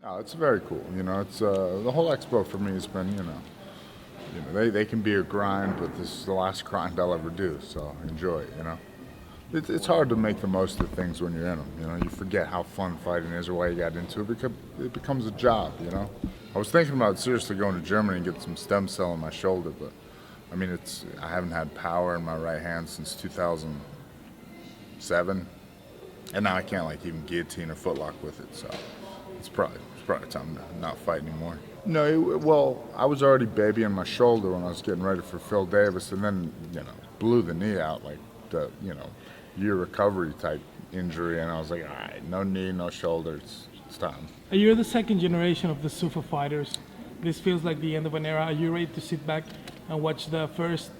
Oh, it's very cool. It's the whole expo for me has been, they can be a grind, but this is the last grind I'll ever do, so enjoy it. It's hard to make the most of things when you're in them. You forget how fun fighting is or why you got into it because it becomes a job. I was thinking about seriously going to Germany and get some stem cell in my shoulder, but I mean, I haven't had power in my right hand since 2007, and now I can't even guillotine or footlock with it, so it's probably time to not fight anymore. No, well, I was already babying my shoulder when I was getting ready for Phil Davis, and then blew the knee out like the year recovery type injury, and I was like, all right, no knee, no shoulder, it's time. You're the second generation of the Sufa fighters. This feels like the end of an era. Are you ready to sit back and watch the first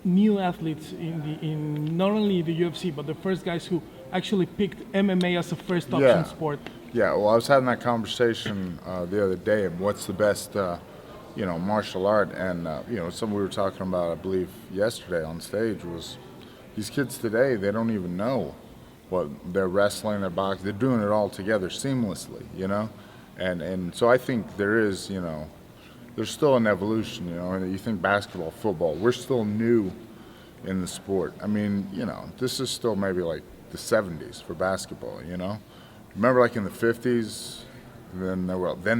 new athletes in not only the UFC, but the first guys who actually picked MMA as a first option sport? Yeah, well, I was having that conversation the other day of what's the best, martial art, and something we were talking about, I believe, yesterday on stage was these kids today, they don't even know what they're wrestling, they're boxing, they're doing it all together seamlessly, and so I think there is, there's still an evolution, and you think basketball, football, we're still new in the sport. I mean, this is still maybe like the 70s for basketball, Remember in the 50s, then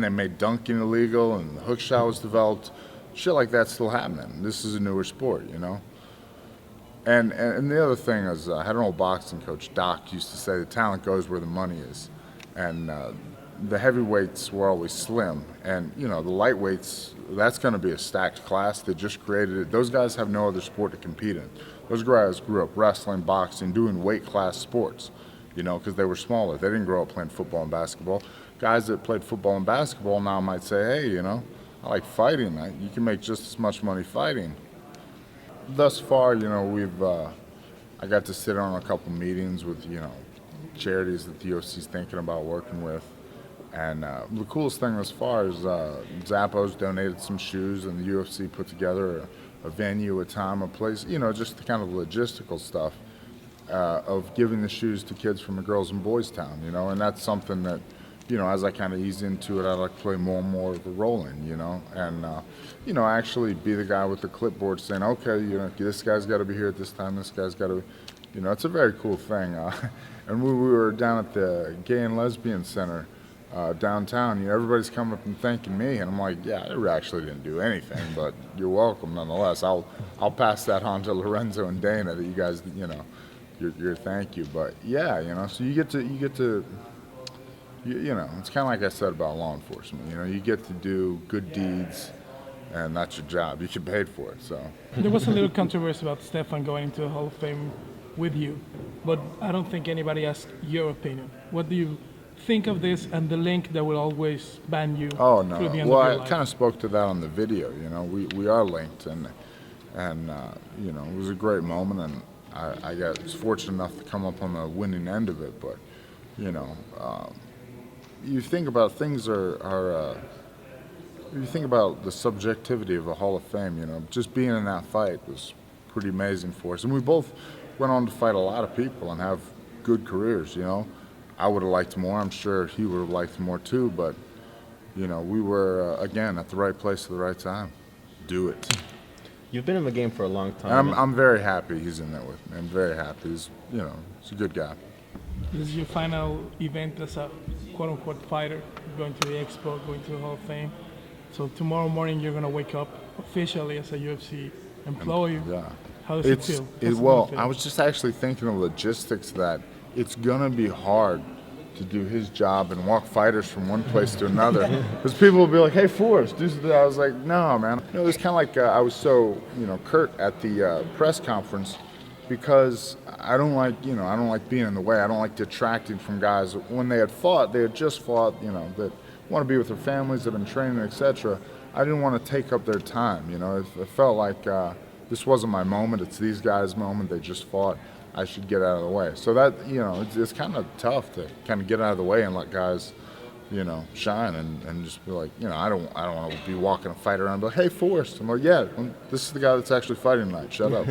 they made dunking illegal and the hook shot was developed. Shit like that's still happening. This is a newer sport, And the other thing is, I had an old boxing coach, Doc, used to say the talent goes where the money is. And the heavyweights were always slim. And, the lightweights, that's going to be a stacked class. They just created it. Those guys have no other sport to compete in. Those guys grew up wrestling, boxing, doing weight class sports, because they were smaller. They didn't grow up playing football and basketball. Guys that played football and basketball now might say, hey, I like fighting. You can make just as much money fighting. Thus far, I got to sit on a couple meetings with, charities that the UFC's thinking about working with. And the coolest thing thus far is Zappos donated some shoes and the UFC put together a venue, a time, a place, just the kind of logistical stuff of giving the shoes to kids from a girls and boys town, and that's something that, as I kind of ease into it, I like to play more and more of a role in, and, actually be the guy with the clipboard saying, okay, this guy's got to be here at this time, this guy's got to, it's a very cool thing. And we were down at the Gay and Lesbian Center downtown, everybody's coming up and thanking me, and I'm like, yeah, I actually didn't do anything, but you're welcome nonetheless. I'll pass that on to Lorenzo and Dana that you guys, your thank you. But yeah, so you get to it's kind of like I said about law enforcement. You get to do good deeds, and that's your job. You get paid for it. So there was a little controversy about Stefan going into the Hall of Fame with you, but I don't think anybody asked your opinion. What do you think of this and the link that will always ban you? Oh no. Through the end Well, of your I life? kind of spoke to that on the video. We are linked, and it was a great moment, and I was fortunate enough to come up on the winning end of it. But you think about things you think about the subjectivity of a Hall of Fame. Just being in that fight was pretty amazing for us, and we both went on to fight a lot of people and have good careers. I would have liked more. I'm sure he would have liked more too. But we were again at the right place at the right time. Do it. You've been in the game for a long time. I'm very happy he's in there with me. I'm very happy. He's a good guy. This is your final event as a quote-unquote fighter, going to the expo, going to the Hall of Fame. So tomorrow morning you're going to wake up officially as a UFC employee. Yeah. How does it feel? I was just actually thinking of logistics that it's going to be hard to do his job and walk fighters from one place to another. Because people will be like, hey, Forrest, do something. I was like, no, man. It was kind of like I was so, curt at the press conference because I don't like being in the way. I don't like detracting from guys. When they had just fought, that want to be with their families, that have been training, etc. I didn't want to take up their time. It felt like this wasn't my moment. It's these guys' moment. They just fought. I should get out of the way. So that, it's kind of tough to kind of get out of the way and let guys, shine and just be like, I don't want to be walking a fight around and be like, hey, Forrest. I'm like, yeah, this is the guy that's actually fighting tonight. Shut up.